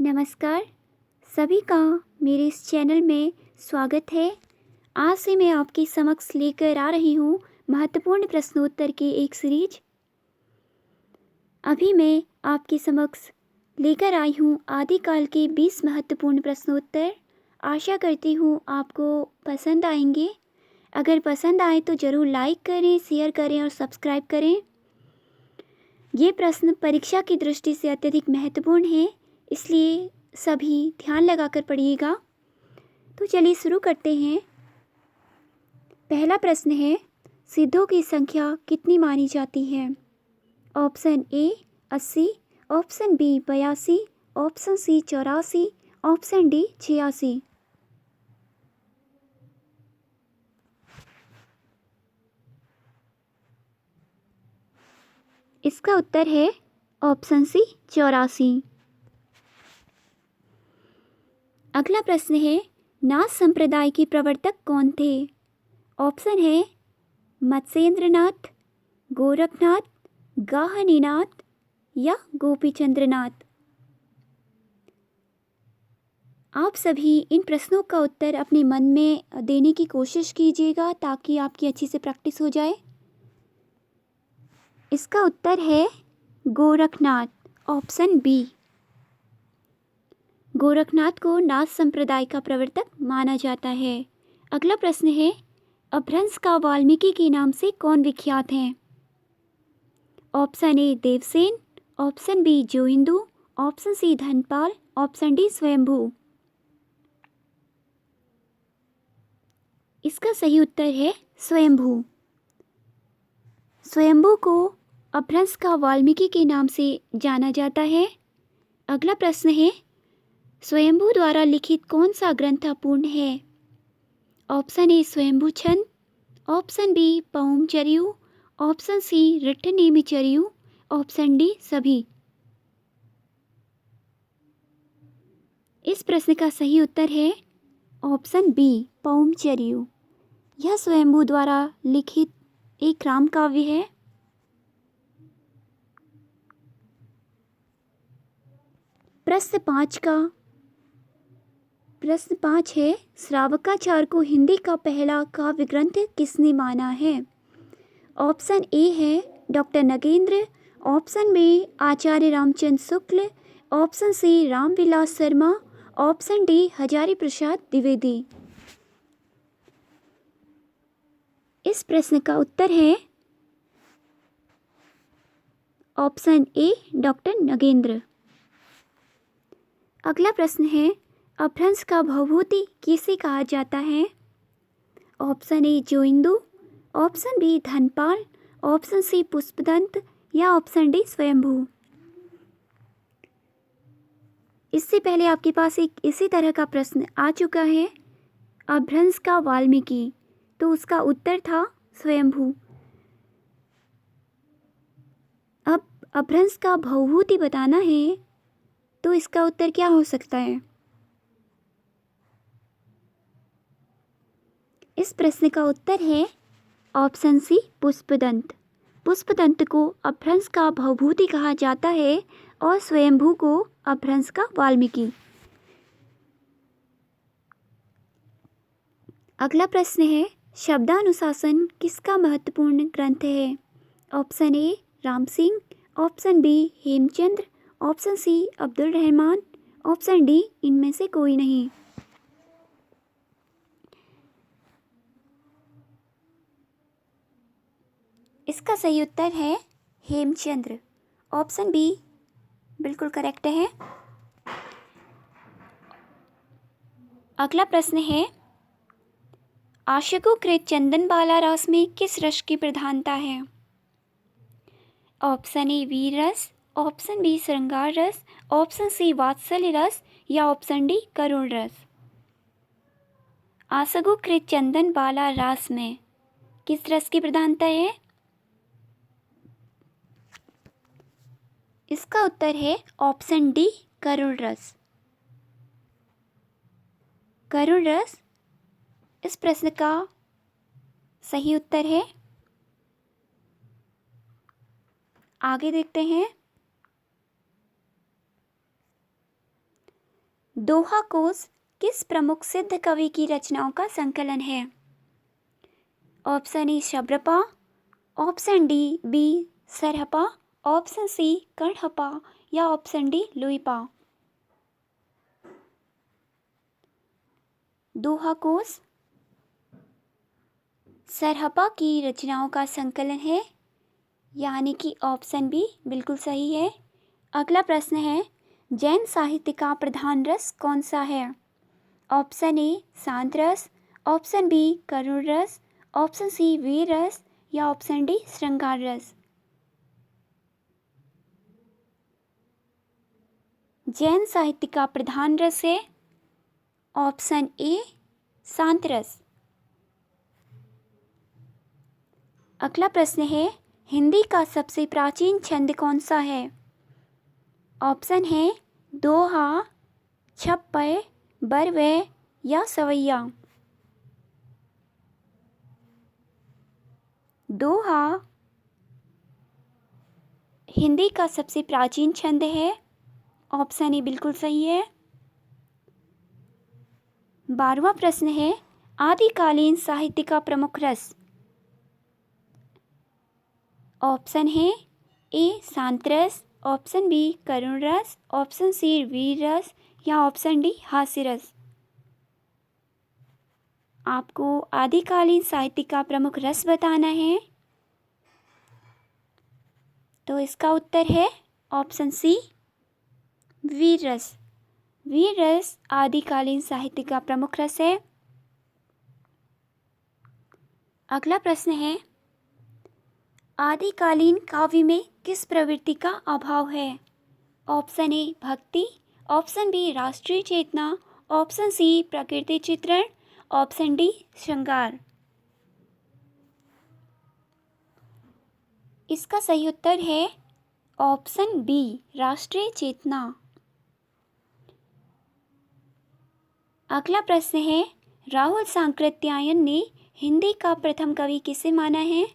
नमस्कार सभी का मेरे इस चैनल में स्वागत है। आज से मैं आपके समक्ष लेकर आ रही हूँ महत्वपूर्ण प्रश्नोत्तर की एक सीरीज। अभी मैं आपके समक्ष लेकर आई हूँ आदिकाल के 20 महत्वपूर्ण प्रश्नोत्तर। आशा करती हूँ आपको पसंद आएंगे। अगर पसंद आए तो ज़रूर लाइक करें, शेयर करें और सब्सक्राइब करें। ये प्रश्न परीक्षा की दृष्टि से अत्यधिक महत्वपूर्ण है, इसलिए सभी ध्यान लगाकर पढ़िएगा। तो चलिए शुरू करते हैं। पहला प्रश्न है, सिद्धों की संख्या कितनी मानी जाती है? Option A 80, option B 82, option C 84, option D 86। इसका उत्तर है ऑप्शन सी 84। अगला प्रश्न है, नाथ संप्रदाय के प्रवर्तक कौन थे? ऑप्शन है मत्स्येंद्रनाथ, गोरखनाथ, गाहनीनाथ या गोपीचंद्रनाथ। आप सभी इन प्रश्नों का उत्तर अपने मन में देने की कोशिश कीजिएगा ताकि आपकी अच्छी से प्रैक्टिस हो जाए। इसका उत्तर है गोरखनाथ, ऑप्शन बी। गोरखनाथ को नाथ संप्रदाय का प्रवर्तक माना जाता है। अगला प्रश्न है, अपभ्रंश का वाल्मीकि के नाम से कौन विख्यात है? Option A Devsen, option B Joindu, option C Dhanpal, option D Swayambhu. इसका सही उत्तर है स्वयंभू। स्वयंभू को अपभ्रंश का वाल्मीकि के नाम से जाना जाता है। अगला प्रश्न है, स्वयंभू द्वारा लिखित कौन सा ग्रंथ अपूर्ण है? Option A Swayambhu Chhand, option B Paumchariu, option C Ritthanemichariu, option D सभी। इस प्रश्न का सही उत्तर है ऑप्शन बी पौमचर्यु। यह स्वयंभू द्वारा लिखित एक राम काव्य है। प्रश्न 5 है, श्रावकाचार्य को हिंदी का पहला काव्य ग्रंथ किसने माना है? ऑप्शन ए है doctor Nagendra, option B Acharya Ramchandra Shukla, option C Ramvilas Sharma, option D Hazari Prasad Dwivedi. इस प्रश्न का उत्तर है ऑप्शन ए डॉक्टर नगेंद्र। अगला प्रश्न है, अपभ्रंश का भवभूति किसे कहा जाता है? Option A Joindu, option B Dhanpal, option C Pushpdant या ऑप्शन डी स्वयंभू। इससे पहले आपके पास एक इसी तरह का प्रश्न आ चुका है, अपभ्रंश का वाल्मीकि, तो उसका उत्तर था स्वयंभू। अब अपभ्रंश का भवभूति बताना है, तो इसका उत्तर क्या हो सकता है? इस प्रश्न का उत्तर है ऑप्शन सी पुष्पदंत। पुष्पदंत को अपभ्रंश का भवभूति कहा जाता है और स्वयंभू को अपभ्रंश का वाल्मीकि। अगला प्रश्न है, शब्दानुशासन किसका महत्वपूर्ण ग्रंथ है? Option A Ram Singh, option B Hemchandra, option C Abdul Rahman, option D इनमें से कोई नहीं। इसका सही उत्तर है हेमचंद्र, ऑप्शन बी बिल्कुल करेक्ट है। अगला प्रश्न है, आशुगु कृत चंदनबाला रस में किस रस की प्रधानता है? ऑप्शन ए वीर रस, ऑप्शन बी श्रृंगार रस, ऑप्शन सी वात्सल्य रस या ऑप्शन डी करुण रस। आशुगु कृत चंदनबाला रस में किस रस की प्रधानता है? इसका उत्तर है ऑप्शन डी करुण रस। करुण रस इस प्रश्न का सही उत्तर है। आगे देखते हैं। दोहा कोश किस प्रमुख सिद्ध कवि की रचनाओं का संकलन है? Option A Shabarpa, option D B Sarahpa, option C Karnahpa या ऑप्शन डी लुईपा। दोहा कोश सरहपा की रचनाओं का संकलन है, यानी कि ऑप्शन बी बिल्कुल सही है। अगला प्रश्न है, जैन साहित्य का प्रधान रस कौन सा है? ऑप्शन ए शांत रस, ऑप्शन बी करुण रस, ऑप्शन सी वीर रस या ऑप्शन डी श्रृंगार रस। जैन साहित्य का प्रधान रस है ऑप्शन ए शांत रस। अगला प्रश्न है, हिंदी का सबसे प्राचीन छंद कौन सा है? ऑप्शन है दोहा, छप्पय, बरवै या सवैया। दोहा हिंदी का सबसे प्राचीन छंद है, ऑप्शन ए बिल्कुल सही है। 12वां प्रश्न है, आदिकालीन साहित्य का प्रमुख रस। ऑप्शन है ए शांत रस, ऑप्शन बी करुण रस, ऑप्शन सी वीर रस या ऑप्शन डी हास्य रस। आपको आदिकालीन साहित्य का प्रमुख रस बताना है, तो इसका उत्तर है ऑप्शन सी वीर रस। वीर रस आदिकालीन साहित्य का प्रमुख रस है। अगला प्रश्न है, आदिकालीन काव्य में किस प्रवृत्ति का अभाव है? ऑप्शन ए भक्ति, ऑप्शन बी राष्ट्रीय चेतना, ऑप्शन सी प्रकृति चित्रण, ऑप्शन डी श्रृंगार। इसका सही उत्तर है ऑप्शन बी राष्ट्रीय चेतना। अगला प्रश्न है, राहुल सांकृत्यायन ने हिंदी का प्रथम कवि किसे माना है?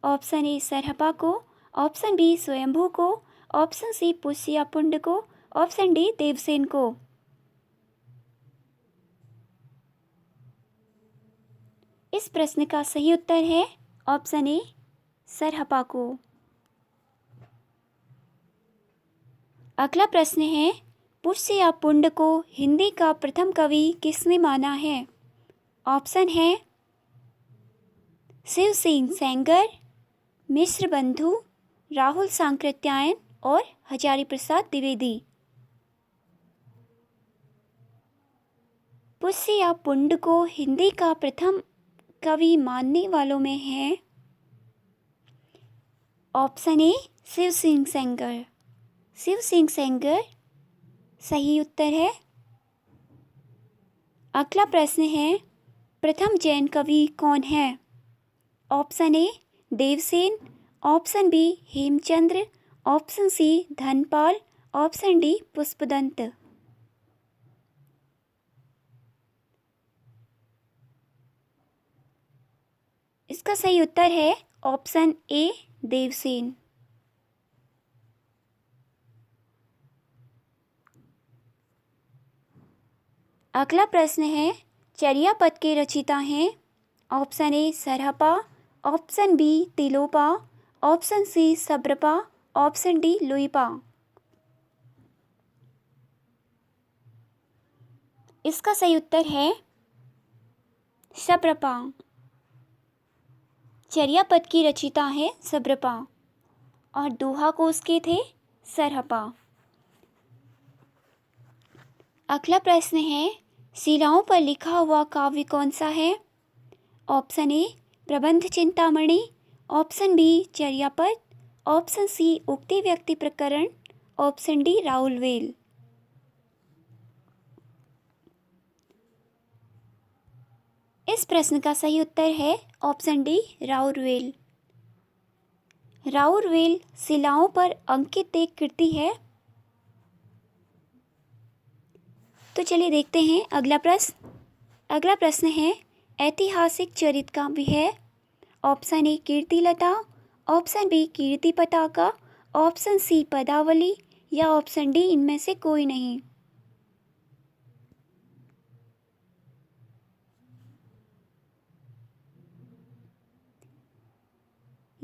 ऑप्शन ए सरहपा को, ऑप्शन बी स्वयंभू को, ऑप्शन सी पुष्य पुंड को, ऑप्शन डी देवसेन को। इस प्रश्न का सही उत्तर है ऑप्शन ए सरहपा को। अगला प्रश्न है, पुष्य या पुंड को हिंदी का प्रथम कवि किसने माना है? ऑप्शन है शिव सिंह सेंगर, मिश्र बंधु, राहुल सांकृत्यायन और हजारी प्रसाद द्विवेदी। पुष्य या पुंड को हिंदी का प्रथम कवि मानने वालों में है ऑप्शन ए शिव सिंह सेंगर। शिव सिंह सेंगर सही उत्तर है। अगला प्रश्न है, प्रथम जैन कवि कौन है? Option A Devsen, option B Hemchandra, option C Dhanpal, option D Pushpadant. इसका सही उत्तर है ऑप्शन ए देवसेन। अगला प्रश्न है, चर्यापद के रचयिता हैं option A Sarahpa, option B Tilopa, option C Shabarpa, option D Luipa. इसका सही उत्तर है शबरपा। चर्यापद की रचयिता है शबरपा और दोहा कोश के थे सरहपा। अगला प्रश्न है, शिलाओं पर लिखा हुआ काव्य कौन सा है? Option A Prabandh Chintamani, option B Charyapad, option C Ukti Vyakti प्रकरण, ऑप्शन डी राउलवेल। इस प्रश्न का सही उत्तर है ऑप्शन डी राउलवेल। राउलवेल शिलाओं पर अंकित एक कृति है। तो चलिए देखते हैं अगला प्रश्न। अगला प्रश्न है, ऐतिहासिक चरित काव्य है। Option A Kirtilata, option B Kirti Pataka, option सी पदावली या ऑप्शन डी इनमें से कोई नहीं।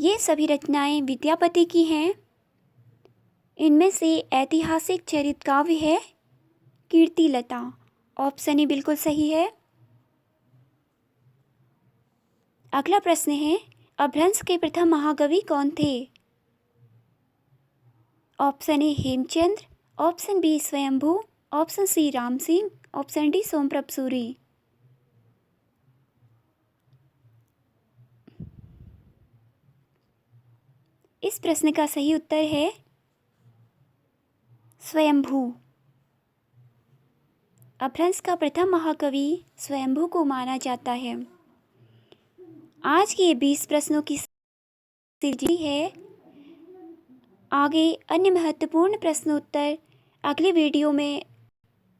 ये सभी रचनाएं विद्यापति की हैं। इनमें से ऐतिहासिक चरित्र काव्य है कीर्तिलता। ऑप्शन ए बिल्कुल सही है। अगला प्रश्न है, अपभ्रंश के प्रथम महाकवि कौन थे? Option A Hemchandra, option B Swayambhu, option C Ram Singh, option D Somprabh Suri. इस प्रश्न का सही उत्तर है स्वयंभू। अपभ्रंश का प्रथम महाकवि स्वयंभू को माना जाता है। आज के 20 प्रश्नों की सीरीज है। आगे अन्य महत्वपूर्ण प्रश्नोत्तर अगले वीडियो में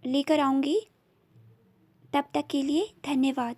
लेकर आऊँगी। तब तक के लिए धन्यवाद।